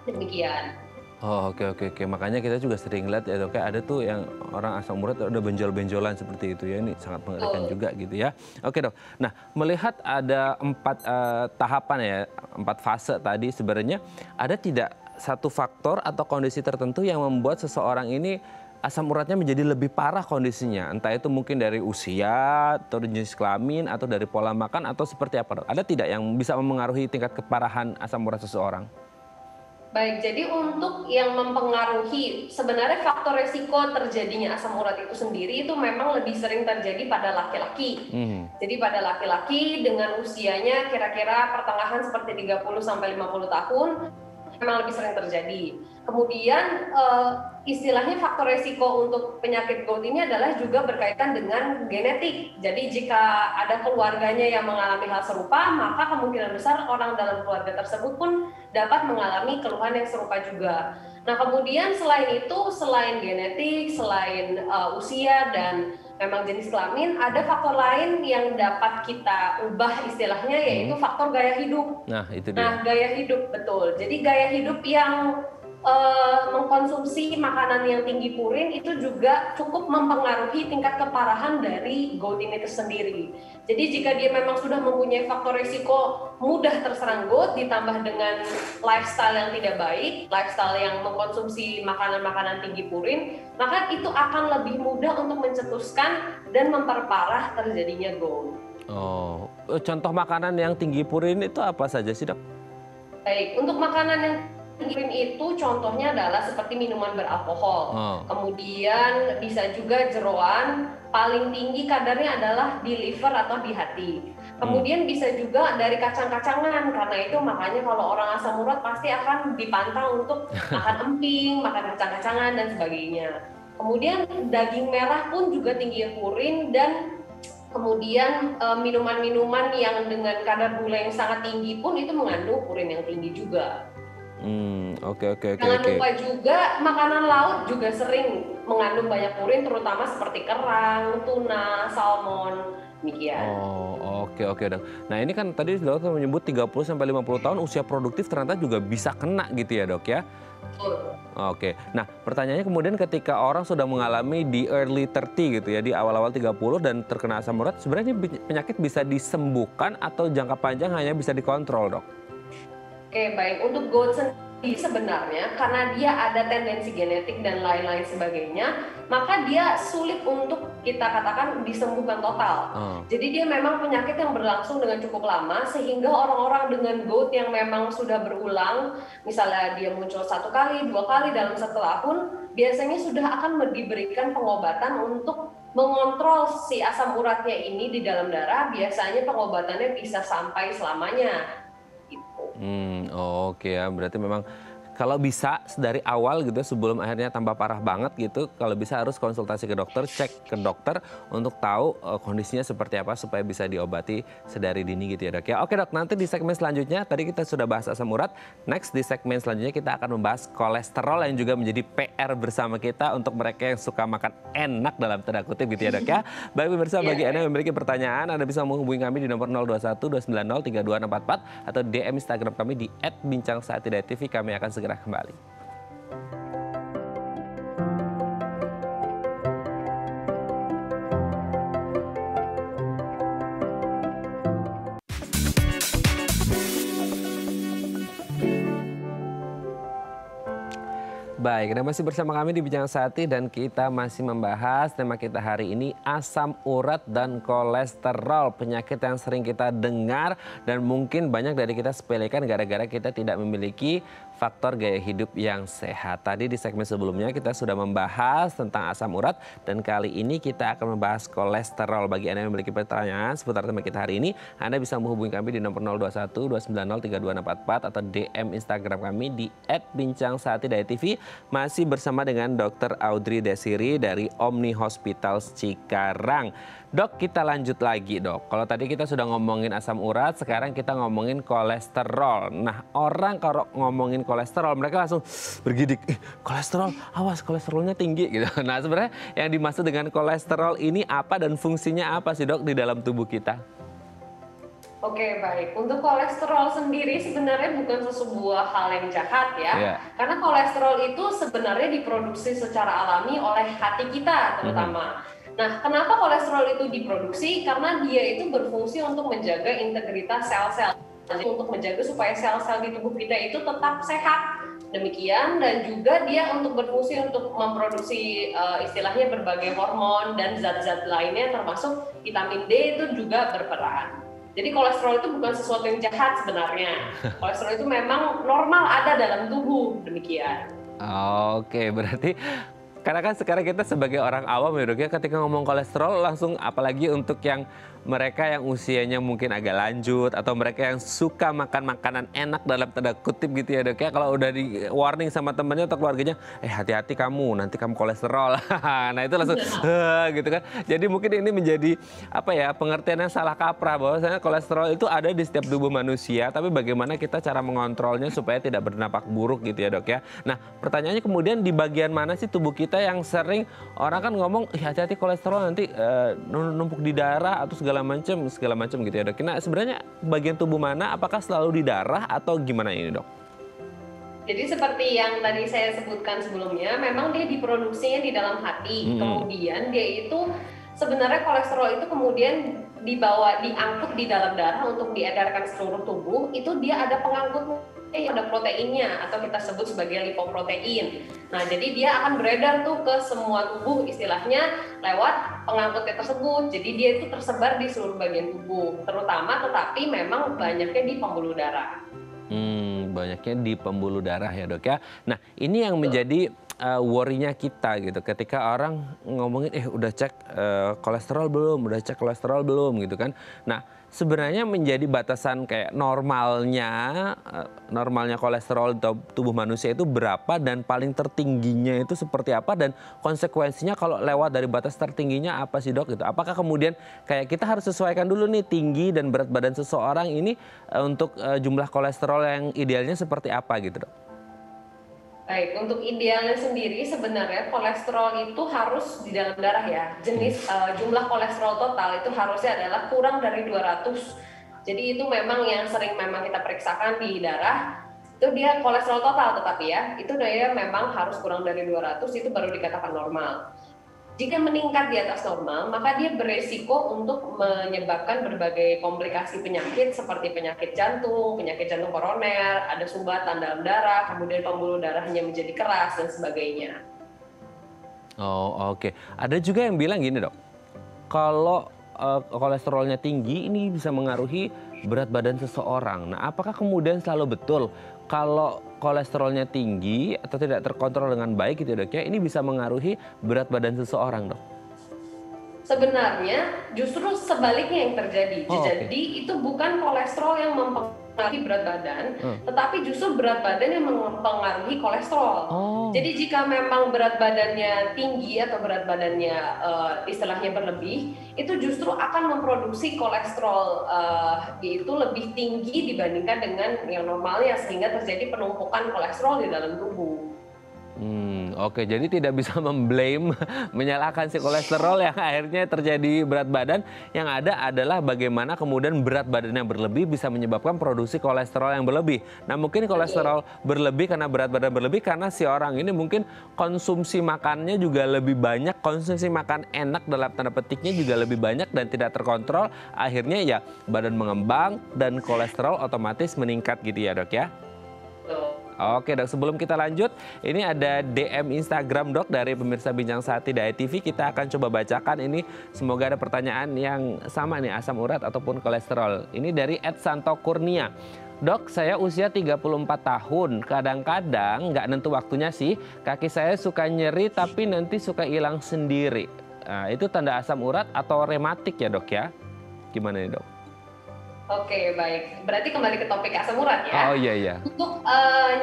demikian. Oh oke. Makanya kita juga sering lihat ya dok, ada tuh yang orang asam urat udah benjol-benjolan seperti itu ya. Ini sangat mengerikan juga gitu ya. Oke dok, nah melihat ada 4 tahapan ya, 4 fase tadi, sebenarnya ada tidak satu faktor atau kondisi tertentu yang membuat seseorang ini asam uratnya menjadi lebih parah kondisinya? Entah itu mungkin dari usia, atau jenis kelamin, atau dari pola makan, atau seperti apa dok? Ada tidak yang bisa memengaruhi tingkat keparahan asam urat seseorang? Baik, jadi untuk yang mempengaruhi sebenarnya faktor resiko terjadinya asam urat itu sendiri itu memang lebih sering terjadi pada laki-laki. Jadi pada laki-laki dengan usianya kira-kira pertengahan seperti 30-50 tahun memang lebih sering terjadi. Kemudian istilahnya faktor resiko untuk penyakit GOUT ini adalah juga berkaitan dengan genetik. Jadi jika ada keluarganya yang mengalami hal serupa, maka kemungkinan besar orang dalam keluarga tersebut pun dapat mengalami keluhan yang serupa juga. Nah kemudian selain itu, selain genetik, selain usia dan memang jenis kelamin, ada faktor lain yang dapat kita ubah istilahnya, yaitu faktor gaya hidup. Nah itu dia. Nah gaya hidup, betul. Jadi gaya hidup yang mengkonsumsi makanan yang tinggi purin itu juga cukup mempengaruhi tingkat keparahan dari gout ini tersendiri. Jadi jika dia memang sudah mempunyai faktor risiko mudah terserang gout ditambah dengan lifestyle yang tidak baik, lifestyle yang mengkonsumsi makanan-makanan tinggi purin, maka itu akan lebih mudah untuk mencetuskan dan memperparah terjadinya gout. Oh, contoh makanan yang tinggi purin itu apa saja sih, Dok? Baik, untuk makanan yang purin itu contohnya adalah seperti minuman beralkohol. Kemudian bisa juga jeroan, paling tinggi kadarnya adalah di liver atau di hati. Kemudian bisa juga dari kacang-kacangan, karena itu makanya kalau orang asam urat pasti akan dipantang untuk makan emping, makan kacang-kacangan dan sebagainya. Kemudian daging merah pun juga tinggi purin, dan kemudian minuman-minuman yang dengan kadar gula yang sangat tinggi pun itu mengandung purin yang tinggi juga. Oke. Jangan lupa juga makanan laut juga sering mengandung banyak purin, terutama seperti kerang, tuna, salmon, demikian. Oke Dok. Nah ini kan tadi dokter menyebut 30-50 tahun usia produktif ternyata juga bisa kena gitu ya Dok ya? Betul. Oke, nah pertanyaannya kemudian ketika orang sudah mengalami di early 30 gitu ya, di awal-awal 30 dan terkena asam urat, sebenarnya penyakit bisa disembuhkan atau jangka panjang hanya bisa dikontrol Dok? Oke, baik. Untuk gout sendiri sebenarnya karena dia ada tendensi genetik dan lain-lain sebagainya, maka dia sulit untuk kita katakan disembuhkan total. Jadi dia memang penyakit yang berlangsung dengan cukup lama, sehingga orang-orang dengan gout yang memang sudah berulang, misalnya dia muncul 1 kali, 2 kali dalam 1 tahun, biasanya sudah akan diberikan pengobatan untuk mengontrol si asam uratnya ini di dalam darah. Biasanya pengobatannya bisa sampai selamanya. Oke ya, berarti memang kalau bisa dari awal gitu sebelum akhirnya tambah parah banget gitu, kalau bisa harus konsultasi ke dokter, cek ke dokter untuk tahu kondisinya seperti apa supaya bisa diobati sedari dini gitu ya Dok ya. Oke Dok, nanti di segmen selanjutnya tadi kita sudah bahas asam urat, next di segmen selanjutnya kita akan membahas kolesterol yang juga menjadi PR bersama kita untuk mereka yang suka makan enak dalam tanda kutip gitu ya Dok ya. Baik pemirsa, bagi Anda yang memiliki pertanyaan, Anda bisa menghubungi kami di nomor 021 290 32644 atau DM Instagram kami di @bincangsaatidayatv. Kami akan segera kembali. Baik, Anda masih bersama kami di Bincang Sehati dan kita masih membahas tema kita hari ini asam urat dan kolesterol. Penyakit yang sering kita dengar dan mungkin banyak dari kita sepelekan gara-gara kita tidak memiliki faktor gaya hidup yang sehat. Tadi di segmen sebelumnya kita sudah membahas tentang asam urat dan kali ini kita akan membahas kolesterol. Bagi Anda yang memiliki pertanyaan seputar tema kita hari ini, Anda bisa menghubungi kami di nomor 021 290 32644 atau DM Instagram kami di @bincangsaatidayatv. Masih bersama dengan Dr. Audrey Desiri dari Omni Hospital Cikarang. Dok, kita lanjut lagi Dok. Kalau tadi kita sudah ngomongin asam urat, sekarang kita ngomongin kolesterol. Nah, orang kalau ngomongin kolesterol, mereka langsung bergidik. Kolesterol, awas kolesterolnya tinggi gitu. Nah, sebenarnya yang dimaksud dengan kolesterol ini apa dan fungsinya apa sih Dok di dalam tubuh kita? Oke, baik. Untuk kolesterol sendiri sebenarnya bukan sebuah hal yang jahat ya. Karena kolesterol itu sebenarnya diproduksi secara alami oleh hati kita terutama. Nah, kenapa kolesterol itu diproduksi? Karena dia itu berfungsi untuk menjaga integritas sel-sel. Untuk menjaga supaya sel-sel di tubuh kita itu tetap sehat. Demikian, dan juga dia untuk berfungsi untuk memproduksi istilahnya berbagai hormon dan zat-zat lainnya termasuk vitamin D itu juga berperan. Jadi kolesterol itu bukan sesuatu yang jahat sebenarnya. Kolesterol itu memang normal ada dalam tubuh, demikian. Oke, berarti karena kan sekarang kita sebagai orang awam ya Dok ya, ketika ngomong kolesterol langsung apalagi untuk yang mereka yang usianya mungkin agak lanjut atau mereka yang suka makan makanan enak dalam tanda kutip gitu ya Dok ya, kalau udah di warning sama temannya atau keluarganya, hati-hati kamu, nanti kamu kolesterol. Nah itu langsung gitu kan. Jadi mungkin ini menjadi apa ya, pengertian yang salah kaprah bahwasanya kolesterol itu ada di setiap tubuh manusia, tapi bagaimana kita cara mengontrolnya supaya tidak berdampak buruk gitu ya Dok ya. Nah pertanyaannya kemudian di bagian mana sih tubuh kita yang sering orang kan ngomong hati-hati kolesterol nanti numpuk di darah atau segala macam gitu ya Dok. Nah sebenarnya bagian tubuh mana, apakah selalu di darah atau gimana ini Dok? Jadi seperti yang tadi saya sebutkan sebelumnya, memang dia diproduksinya di dalam hati. Kemudian dia itu sebenarnya kolesterol itu kemudian diangkut di dalam darah untuk diedarkan seluruh tubuh. Itu dia ada pengangkut, ada proteinnya atau kita sebut sebagai lipoprotein. Nah, jadi dia akan beredar tuh ke semua tubuh istilahnya lewat pengangkutnya tersebut. Jadi dia itu tersebar di seluruh bagian tubuh, terutama tetapi memang banyaknya di pembuluh darah. Banyaknya di pembuluh darah ya dok ya. Nah ini yang menjadi worry-nya kita gitu. Ketika orang ngomongin udah cek kolesterol belum, udah cek kolesterol belum gitu kan. Nah sebenarnya menjadi batasan kayak normalnya kolesterol tubuh manusia itu berapa dan paling tertingginya itu seperti apa dan konsekuensinya kalau lewat dari batas tertingginya apa sih dok gitu. Apakah kemudian kayak kita harus sesuaikan dulu nih tinggi dan berat badan seseorang ini untuk jumlah kolesterol yang idealnya seperti apa gitu dok? Baik, untuk idealnya sendiri sebenarnya kolesterol itu harus di dalam darah ya. Jumlah kolesterol total itu harusnya adalah kurang dari 200. Jadi itu memang yang sering memang kita periksakan di darah. Itu dia kolesterol total tetapi ya, itu dia memang harus kurang dari 200 itu baru dikatakan normal. Jika meningkat di atas normal, maka dia beresiko untuk menyebabkan berbagai komplikasi penyakit seperti penyakit jantung koroner, ada sumbatan dalam darah, kemudian pembuluh darahnya menjadi keras dan sebagainya. Oh oke. Ada juga yang bilang gini dok, kalau kolesterolnya tinggi ini bisa mengaruhi berat badan seseorang. Nah apakah kemudian selalu betul kalau kolesterolnya tinggi atau tidak terkontrol dengan baik gitu dok ya, ini bisa mengaruhi berat badan seseorang dok? Sebenarnya justru sebaliknya yang terjadi. Jadi itu bukan kolesterol yang mempengaruhi berat badan, tetapi justru berat badan yang mempengaruhi kolesterol. Jadi jika memang berat badannya tinggi atau berat badannya istilahnya berlebih, itu justru akan memproduksi kolesterol itu lebih tinggi dibandingkan dengan yang normalnya sehingga terjadi penumpukan kolesterol di dalam tubuh. Oke, jadi tidak bisa memblame, menyalahkan si kolesterol yang akhirnya terjadi berat badan. Yang ada adalah bagaimana kemudian berat badannya berlebih bisa menyebabkan produksi kolesterol yang berlebih. Nah mungkin kolesterol berlebih karena berat badan berlebih karena si orang ini mungkin konsumsi makannya juga lebih banyak, konsumsi makan enak dalam tanda petiknya juga lebih banyak dan tidak terkontrol. Akhirnya ya badan mengembang dan kolesterol otomatis meningkat gitu ya dok ya. Oke dok, sebelum kita lanjut, ini ada DM Instagram dok dari pemirsa Bincang Sehati Diet TV. Kita akan coba bacakan ini, semoga ada pertanyaan yang sama nih, asam urat ataupun kolesterol. Ini dari @santokurnia. Dok, saya usia 34 tahun, kadang-kadang nggak nentu waktunya sih, kaki saya suka nyeri tapi nanti suka hilang sendiri. Nah, itu tanda asam urat atau rematik ya dok ya? Gimana nih dok? Oke, baik. Berarti kembali ke topik asam urat ya. Oh iya. Untuk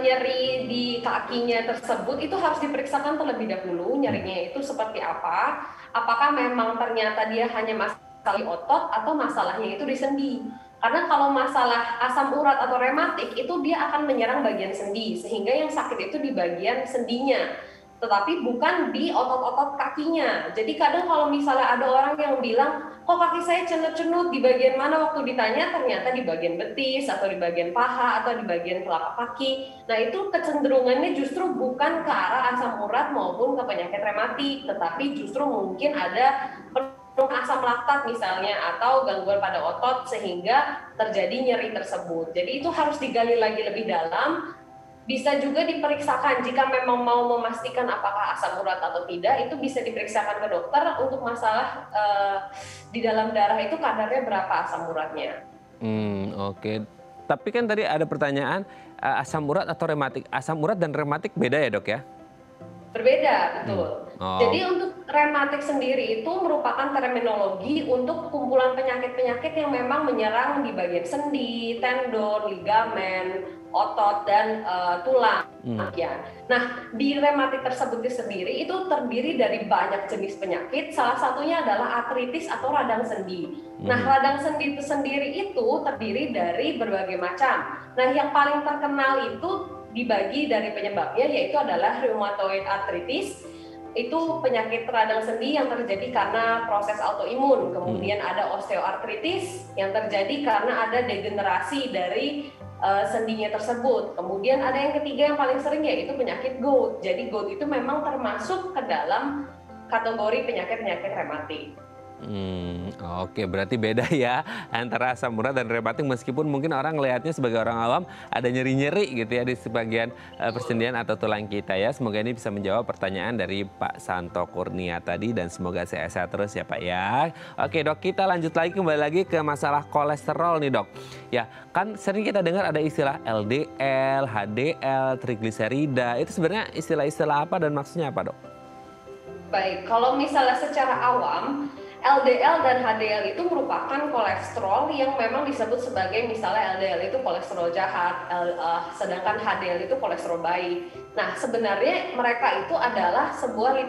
nyeri di kakinya tersebut itu harus diperiksakan terlebih dahulu nyerinya itu seperti apa. Apakah memang ternyata dia hanya masalah di otot atau masalahnya itu di sendi. Karena kalau masalah asam urat atau rematik itu dia akan menyerang bagian sendi sehingga yang sakit itu di bagian sendinya. Tetapi bukan di otot-otot kakinya. Jadi kadang kalau misalnya ada orang yang bilang, kok kaki saya cenut-cenut di bagian mana waktu ditanya ternyata di bagian betis atau di bagian paha atau di bagian telapak kaki. Nah itu kecenderungannya justru bukan ke arah asam urat maupun ke penyakit rematik, tetapi justru mungkin ada penurunan asam laktat misalnya atau gangguan pada otot sehingga terjadi nyeri tersebut. Jadi itu harus digali lagi lebih dalam. Bisa juga diperiksakan jika memang mau memastikan apakah asam urat atau tidak, itu bisa diperiksakan ke dokter untuk masalah di dalam darah itu kadarnya berapa asam uratnya. Oke. Tapi kan tadi ada pertanyaan asam urat atau rematik. Asam urat dan rematik beda ya dok ya? Berbeda, betul. Jadi untuk rematik sendiri itu merupakan terminologi untuk kumpulan penyakit-penyakit yang memang menyerang di bagian sendi, tendon, ligamen, otot, dan tulang. Ya. Nah, di rematik tersebut sendiri itu terdiri dari banyak jenis penyakit, salah satunya adalah artritis atau radang sendi. Nah, radang sendi itu sendiri itu terdiri dari berbagai macam. Nah, yang paling terkenal itu dibagi dari penyebabnya yaitu adalah rheumatoid arthritis, itu penyakit radang sendi yang terjadi karena proses autoimun. Kemudian ada osteoartritis yang terjadi karena ada degenerasi dari sendinya tersebut. Kemudian ada yang ketiga yang paling sering, yaitu penyakit gout. Jadi gout itu memang termasuk ke dalam kategori penyakit-penyakit rematik. Oke, berarti beda ya antara asam urat dan rematik, meskipun mungkin orang melihatnya sebagai orang awam ada nyeri-nyeri gitu ya di sebagian persendian atau tulang kita ya. Semoga ini bisa menjawab pertanyaan dari Pak Santo Kurnia tadi dan semoga sehat-sehat terus ya Pak ya. Oke Dok, kita lanjut lagi kembali lagi ke masalah kolesterol nih Dok. Ya, kan sering kita dengar ada istilah LDL, HDL, trigliserida. Itu sebenarnya istilah-istilah apa dan maksudnya apa Dok? Baik, kalau misalnya secara awam, LDL dan HDL itu merupakan kolesterol yang memang disebut sebagai, misalnya LDL itu kolesterol jahat, sedangkan HDL itu kolesterol baik. Nah, sebenarnya mereka itu adalah sebuah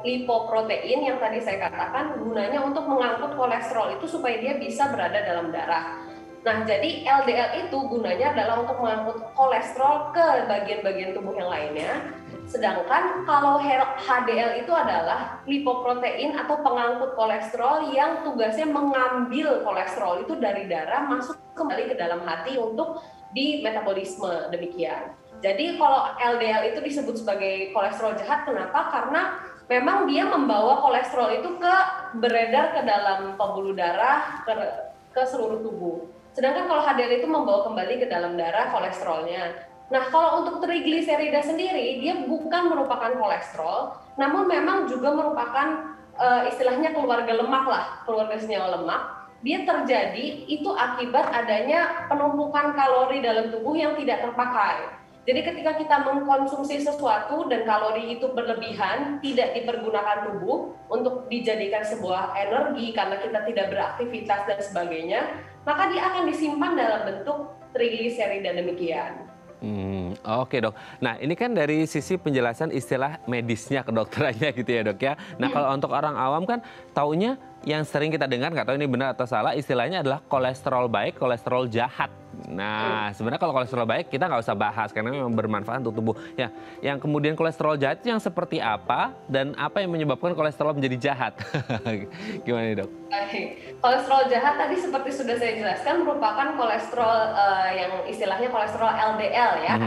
lipoprotein yang tadi saya katakan gunanya untuk mengangkut kolesterol itu supaya dia bisa berada dalam darah. Nah, jadi LDL itu gunanya adalah untuk mengangkut kolesterol ke bagian-bagian tubuh yang lainnya. Sedangkan kalau HDL itu adalah lipoprotein atau pengangkut kolesterol yang tugasnya mengambil kolesterol itu dari darah masuk kembali ke dalam hati untuk di metabolisme, demikian. Jadi kalau LDL itu disebut sebagai kolesterol jahat, kenapa? Karena memang dia membawa kolesterol itu beredar ke dalam pembuluh darah, ke seluruh tubuh. Sedangkan kalau HDL itu membawa kembali ke dalam darah kolesterolnya. Nah, kalau untuk trigliserida sendiri, dia bukan merupakan kolesterol, namun memang juga merupakan istilahnya keluarga lemak lah, keluarga senyawa lemak. Dia terjadi itu akibat adanya penumpukan kalori dalam tubuh yang tidak terpakai. Jadi ketika kita mengkonsumsi sesuatu dan kalori itu berlebihan, tidak dipergunakan tubuh untuk dijadikan sebuah energi karena kita tidak beraktivitas dan sebagainya, maka dia akan disimpan dalam bentuk trigliserida demikian. Oke Dok. Nah ini kan dari sisi penjelasan istilah medisnya, kedokterannya gitu ya Dok ya. Nah kalau untuk orang awam kan taunya yang sering kita dengar, nggak tahu ini benar atau salah, istilahnya adalah kolesterol baik, kolesterol jahat. Nah sebenarnya kalau kolesterol baik kita nggak usah bahas karena memang bermanfaat untuk tubuh. Ya, yang kemudian kolesterol jahat yang seperti apa dan apa yang menyebabkan kolesterol menjadi jahat? Gimana nih Dok? Baik, kolesterol jahat tadi seperti sudah saya jelaskan merupakan kolesterol yang istilahnya kolesterol LDL ya.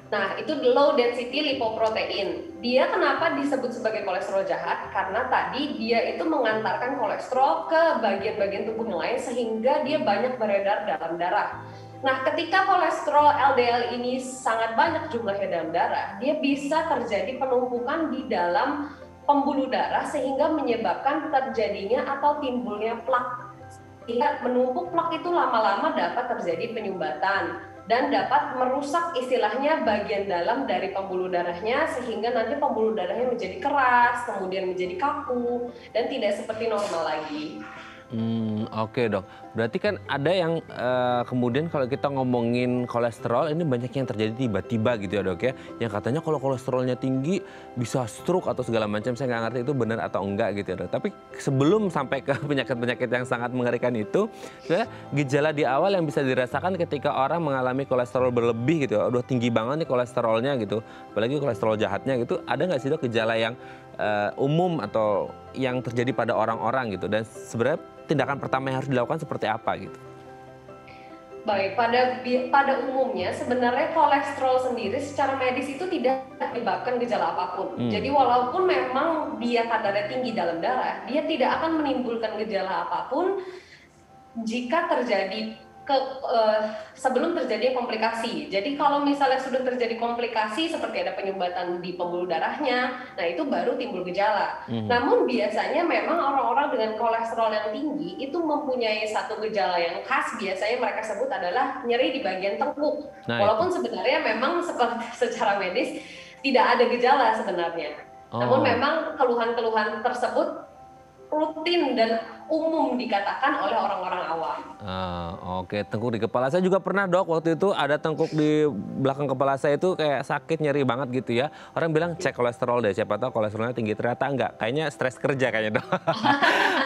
Nah, itu low density lipoprotein. Dia kenapa disebut sebagai kolesterol jahat? Karena tadi dia itu mengantarkan kolesterol ke bagian-bagian tubuh yang lain sehingga dia banyak beredar dalam darah. Nah, ketika kolesterol LDL ini sangat banyak jumlahnya dalam darah, dia bisa terjadi penumpukan di dalam pembuluh darah sehingga menyebabkan terjadinya atau timbulnya plak. Sehingga menumpuk plak itu lama-lama dapat terjadi penyumbatan dan dapat merusak istilahnya bagian dalam dari pembuluh darahnya sehingga nanti pembuluh darahnya menjadi keras, kemudian menjadi kaku dan tidak seperti normal lagi. Oke Dok, berarti kan ada yang kemudian kalau kita ngomongin kolesterol ini banyak yang terjadi tiba-tiba gitu ya Dok ya. Yang katanya kalau kolesterolnya tinggi bisa stroke atau segala macam, saya nggak ngerti itu benar atau enggak gitu ya Dok. Tapi sebelum sampai ke penyakit-penyakit yang sangat mengerikan itu, sebenarnya gejala di awal yang bisa dirasakan ketika orang mengalami kolesterol berlebih gitu ya, udah tinggi banget nih kolesterolnya gitu, apalagi kolesterol jahatnya gitu, ada nggak sih Dok gejala yang umum atau yang terjadi pada orang-orang gitu, dan sebenarnya tindakan pertama yang harus dilakukan seperti apa gitu? Baik, pada umumnya sebenarnya kolesterol sendiri secara medis itu tidak menyebabkan gejala apapun. Jadi walaupun memang dia kadarnya tinggi dalam darah, dia tidak akan menimbulkan gejala apapun jika terjadi sebelum terjadi komplikasi. Jadi kalau misalnya sudah terjadi komplikasi seperti ada penyumbatan di pembuluh darahnya, nah itu baru timbul gejala. Namun biasanya memang orang-orang dengan kolesterol yang tinggi itu mempunyai satu gejala yang khas, biasanya mereka sebut adalah nyeri di bagian tengkuk. Walaupun sebenarnya memang secara medis tidak ada gejala sebenarnya. Namun memang keluhan-keluhan tersebut rutin dan umum dikatakan oleh orang-orang awam. Oke, tengkuk di kepala. Saya juga pernah Dok, waktu itu ada tengkuk di belakang kepala saya itu kayak sakit, nyeri banget gitu ya. Orang bilang cek kolesterol deh, siapa tahu kolesterolnya tinggi, ternyata enggak. Kayaknya stres kerja kayaknya Dok.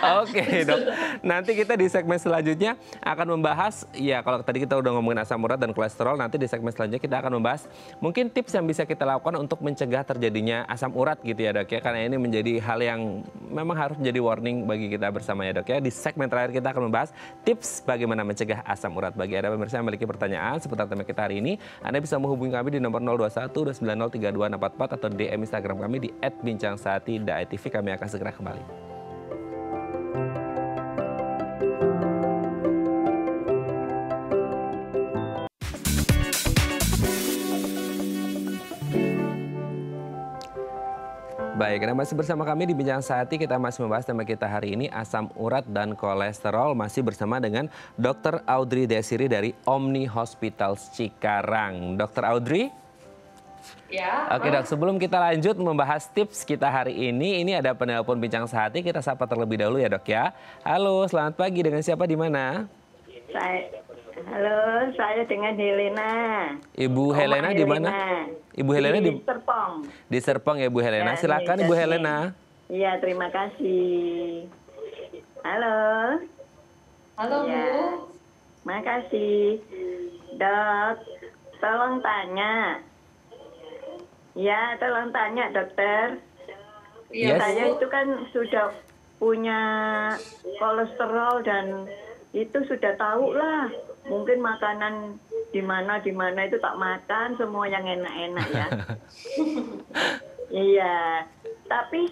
Oke dok, nanti kita di segmen selanjutnya akan membahas, ya kalau tadi kita udah ngomongin asam urat dan kolesterol, nanti di segmen selanjutnya kita akan membahas mungkin tips yang bisa kita lakukan untuk mencegah terjadinya asam urat gitu ya dok ya, karena ini menjadi hal yang memang harus menjadi warning bagi kita bersama ya dok ya. Di segmen terakhir kita akan membahas tips bagaimana mencegah asam urat. Bagi Anda pemirsa yang memiliki pertanyaan seputar tema kita hari ini, Anda bisa menghubungi kami di nomor 021 290 3244 atau DM Instagram kami di @bincangsati.tv. Kami akan segera kembali. Baik, Anda masih bersama kami di Bincang Sehati. Kita masih membahas tema kita hari ini, asam urat dan kolesterol. Masih bersama dengan Dr. Audrey Desiri dari Omni Hospital Cikarang. Dr. Audrey? Ya. Oke dok, sebelum kita lanjut membahas tips kita hari ini ada penelpon Bincang Sehati. Kita sapa terlebih dahulu ya dok ya. Halo, selamat pagi. Dengan siapa di mana? Halo, saya dengan Helena. Ibu Helena di mana? Ibu Helena di Serpong. Di Serpong ya Bu Helena. Ya, silakan Ibu Helena. Iya, terima kasih. Halo. Halo Ya. Bu. Makasih. Dok, tolong tanya. Ya, tolong tanya dokter. Iya, Saya Bu. itu kan sudah punya kolesterol dan itu sudah tahu lah. Mungkin makanan di mana itu tak makan, semua yang enak-enak ya. Iya, tapi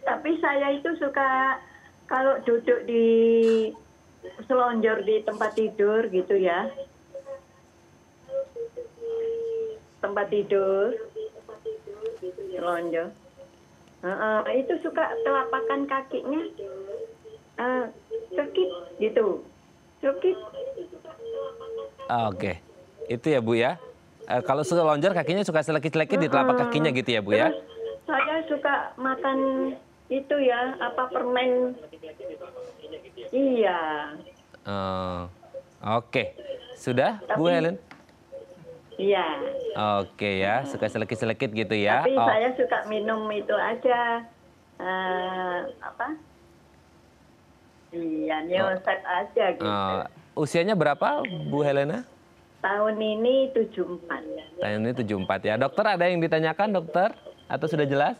tapi saya itu suka kalau duduk di selonjor di tempat tidur gitu ya. Tempat tidur, selonjor. Itu suka telapakan kakinya sakit gitu. Sakit. Oke, itu ya Bu ya. Kalau selonjor kakinya suka selekit-selekit di telapak kakinya gitu ya Bu ya. Terus saya suka makan itu ya, permen. Iya. Oke, sudah Bu Helen? Iya. Oke ya, suka selekit-selekit gitu ya. Tapi saya suka minum itu aja. Iya, Neosep aja gitu. Usianya berapa Bu Helena? Tahun ini 74. Tahun ini 74 ya. Dokter ada yang ditanyakan dokter? Atau sudah jelas?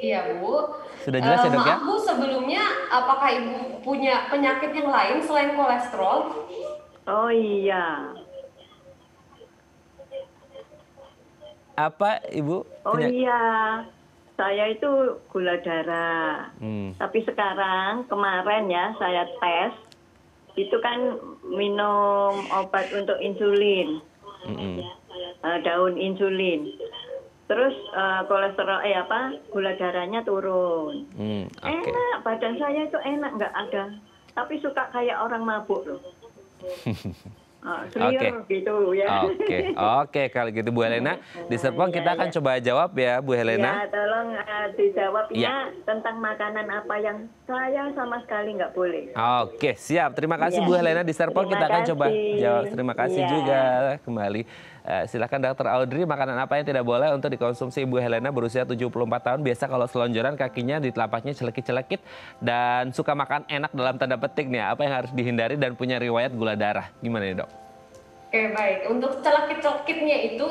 Iya Bu. Sudah jelas ya dok ya? Maaf Bu, sebelumnya apakah Ibu punya penyakit yang lain selain kolesterol? Oh iya. Apa Ibu? Oh iya. Saya itu gula darah. Tapi sekarang kemarin ya saya tes. Itu kan minum obat untuk insulin. Daun insulin. Terus kolesterol gula darahnya turun. Okay. Enak, badan saya itu enak, nggak ada. Tapi suka kayak orang mabuk loh. Clear gitu ya. Oke, kalau gitu Bu Helena, di Serpong kita akan coba jawab ya Bu Helena. Ya, tolong dijawabnya tentang makanan apa yang saya sama sekali nggak boleh. Oke, siap. Terima kasih Bu Helena di Serpong. Kita akan coba jawab. Terima kasih juga kembali. Silakan Dr. Audrey, makanan apa yang tidak boleh untuk dikonsumsi Ibu Helena berusia 74 tahun. Biasa kalau selonjoran kakinya di telapaknya celekit-celekit dan suka makan enak dalam tanda petik nih. Apa yang harus dihindari dan punya riwayat gula darah? Gimana nih dok? Oke, baik. Untuk celekit-celekitnya itu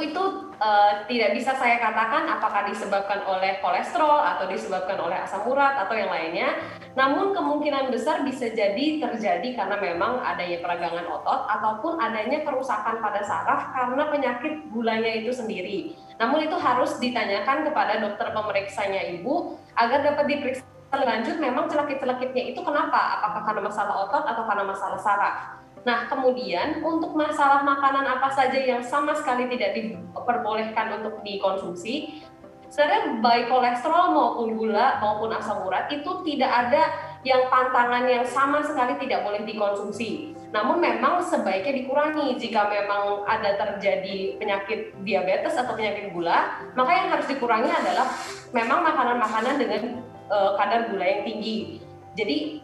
tidak bisa saya katakan apakah disebabkan oleh kolesterol atau disebabkan oleh asam urat atau yang lainnya. Namun kemungkinan besar bisa jadi terjadi karena memang adanya peradangan otot ataupun adanya kerusakan pada saraf karena penyakit gulanya itu sendiri. Namun itu harus ditanyakan kepada dokter pemeriksanya Ibu agar dapat diperiksa lebih lanjut memang celekit-celekitnya itu kenapa? Apakah karena masalah otot atau karena masalah saraf? Nah, kemudian untuk masalah makanan apa saja yang sama sekali tidak diperbolehkan untuk dikonsumsi, sebenarnya baik kolesterol maupun gula maupun asam urat itu tidak ada yang pantangan yang sama sekali tidak boleh dikonsumsi. Namun memang sebaiknya dikurangi jika memang ada terjadi penyakit diabetes atau penyakit gula, maka yang harus dikurangi adalah memang makanan-makanan dengan kadar gula yang tinggi. Jadi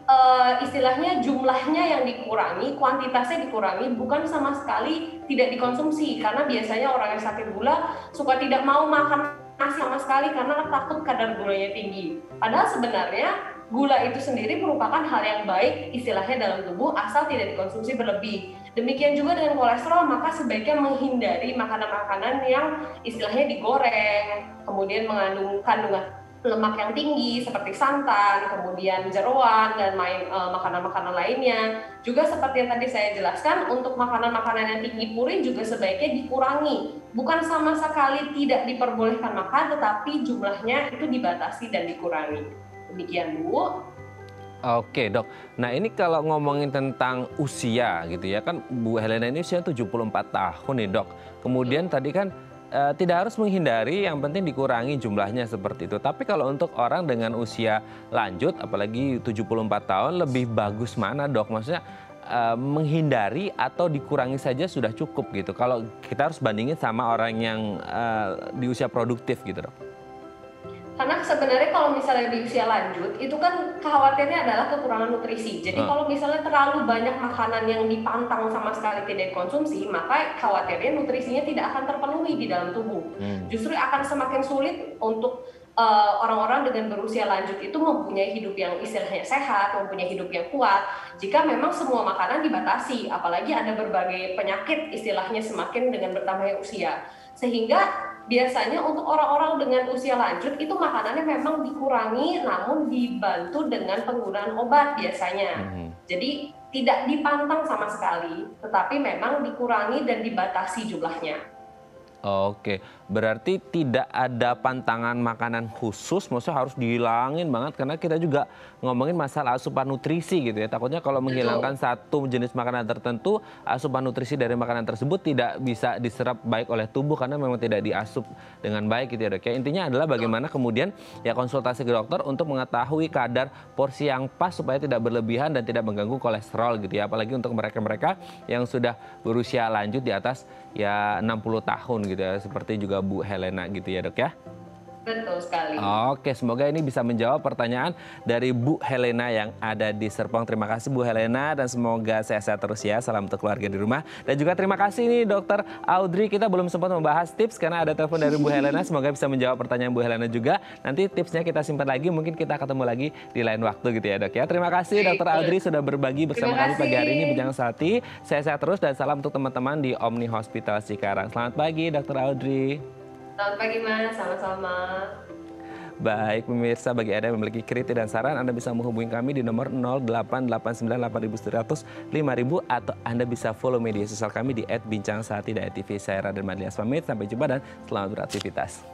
istilahnya jumlahnya yang dikurangi, kuantitasnya dikurangi, bukan sama sekali tidak dikonsumsi. Karena biasanya orang yang sakit gula suka tidak mau makan nasi sama sekali karena takut kadar gulanya tinggi. Padahal sebenarnya gula itu sendiri merupakan hal yang baik istilahnya dalam tubuh asal tidak dikonsumsi berlebih. Demikian juga dengan kolesterol, maka sebaiknya menghindari makanan-makanan yang istilahnya digoreng, kemudian mengandung kandungan lemak yang tinggi seperti santan, kemudian jeroan dan makanan-makanan lainnya. Juga seperti yang tadi saya jelaskan, untuk makanan-makanan yang tinggi purin juga sebaiknya dikurangi. Bukan sama sekali tidak diperbolehkan makan, tetapi jumlahnya itu dibatasi dan dikurangi. Demikian, Bu. Oke, Dok. Nah, ini kalau ngomongin tentang usia gitu ya, kan Bu Helena ini usia 74 tahun nih, Dok. Kemudian tadi kan tidak harus menghindari, yang penting dikurangi jumlahnya seperti itu. Tapi kalau untuk orang dengan usia lanjut, apalagi 74 tahun, lebih bagus mana, Dok? Maksudnya menghindari atau dikurangi saja sudah cukup gitu. Kalau kita harus bandingin sama orang yang di usia produktif gitu, Dok. Karena sebenarnya kalau misalnya di usia lanjut, itu kan khawatirnya adalah kekurangan nutrisi. Jadi kalau misalnya terlalu banyak makanan yang dipantang sama sekali tidak dikonsumsi, maka khawatirnya nutrisinya tidak akan terpenuhi di dalam tubuh. Justru akan semakin sulit untuk orang-orang dengan berusia lanjut itu mempunyai hidup yang istilahnya sehat, mempunyai hidup yang kuat, jika memang semua makanan dibatasi, apalagi ada berbagai penyakit istilahnya semakin dengan bertambahnya usia. Sehingga biasanya untuk orang-orang dengan usia lanjut itu makanannya memang dikurangi, namun dibantu dengan penggunaan obat biasanya. Jadi tidak dipantang sama sekali, tetapi memang dikurangi dan dibatasi jumlahnya. Oke, berarti tidak ada pantangan makanan khusus, maksudnya harus dihilangin banget, karena kita juga ngomongin masalah asupan nutrisi gitu ya. Takutnya kalau menghilangkan satu jenis makanan tertentu, asupan nutrisi dari makanan tersebut tidak bisa diserap baik oleh tubuh karena memang tidak diasup dengan baik gitu ya, Dok. Ya, intinya adalah bagaimana kemudian ya konsultasi ke dokter untuk mengetahui kadar porsi yang pas supaya tidak berlebihan dan tidak mengganggu kolesterol gitu ya. Apalagi untuk mereka-mereka yang sudah berusia lanjut di atas ya 60 tahun gitu ya, seperti juga Bu Helena gitu ya, Dok ya. Betul sekali. Oke, semoga ini bisa menjawab pertanyaan dari Bu Helena yang ada di Serpong. Terima kasih Bu Helena dan semoga sehat-sehat terus ya. Salam untuk keluarga di rumah. Dan juga terima kasih nih Dokter Audrey. Kita belum sempat membahas tips karena ada telepon dari Bu Helena. Semoga bisa menjawab pertanyaan Bu Helena juga. Nanti tipsnya kita simpan lagi. Mungkin kita ketemu lagi di lain waktu gitu ya, Dok ya. Terima kasih Dokter Audrey sudah berbagi bersama kami pagi hari ini Bincang Sehati. Sehat-sehat terus dan salam untuk teman-teman di Omni Hospital Cikarang. Selamat pagi Dokter Audrey. Selamat pagi Mas, sama-sama. Baik pemirsa, bagi Anda yang memiliki kritik dan saran, Anda bisa menghubungi kami di nomor 0889 8100 5000 atau Anda bisa follow media sosial kami di @bincangsehati.tv. Saya Raden Madlias pamit, sampai jumpa dan selamat beraktivitas.